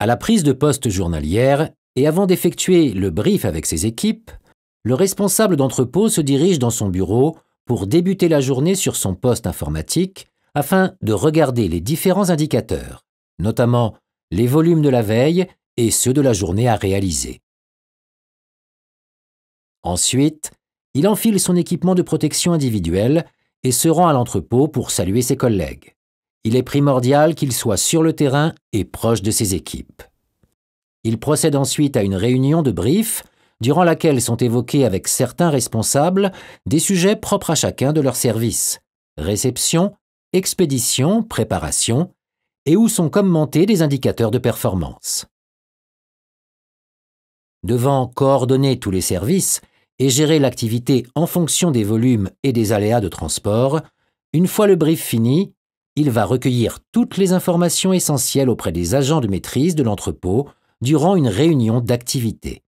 À la prise de poste journalière et avant d'effectuer le brief avec ses équipes, le responsable d'entrepôt se dirige dans son bureau pour débuter la journée sur son poste informatique afin de regarder les différents indicateurs, notamment les volumes de la veille et ceux de la journée à réaliser. Ensuite, il enfile son équipement de protection individuelle et se rend à l'entrepôt pour saluer ses collègues. Il est primordial qu'il soit sur le terrain et proche de ses équipes. Il procède ensuite à une réunion de brief durant laquelle sont évoqués avec certains responsables des sujets propres à chacun de leur service, réception, expédition, préparation, et où sont commentés des indicateurs de performance. Devant coordonner tous les services et gérer l'activité en fonction des volumes et des aléas de transport, une fois le brief fini, il va recueillir toutes les informations essentielles auprès des agents de maîtrise de l'entrepôt durant une réunion d'activité.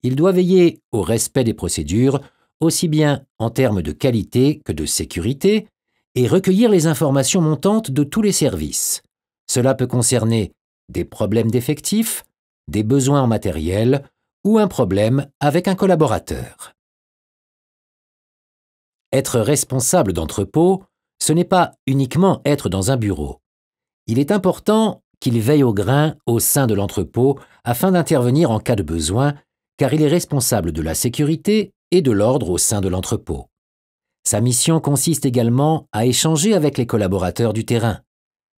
Il doit veiller au respect des procédures, aussi bien en termes de qualité que de sécurité, et recueillir les informations montantes de tous les services. Cela peut concerner des problèmes d'effectifs, des besoins en matériel ou un problème avec un collaborateur. Être responsable d'entrepôt, ce n'est pas uniquement être dans un bureau. Il est important qu'il veille au grain au sein de l'entrepôt afin d'intervenir en cas de besoin, car il est responsable de la sécurité et de l'ordre au sein de l'entrepôt. Sa mission consiste également à échanger avec les collaborateurs du terrain,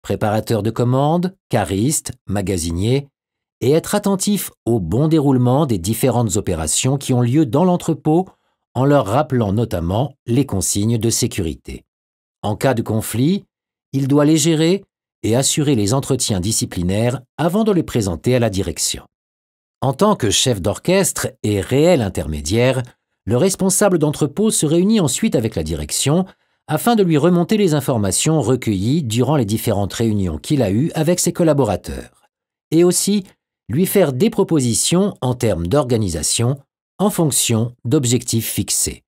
préparateurs de commandes, caristes, magasiniers, et être attentif au bon déroulement des différentes opérations qui ont lieu dans l'entrepôt en leur rappelant notamment les consignes de sécurité. En cas de conflit, il doit les gérer et assurer les entretiens disciplinaires avant de les présenter à la direction. En tant que chef d'orchestre et réel intermédiaire, le responsable d'entrepôt se réunit ensuite avec la direction afin de lui remonter les informations recueillies durant les différentes réunions qu'il a eues avec ses collaborateurs, et aussi lui faire des propositions en termes d'organisation en fonction d'objectifs fixés.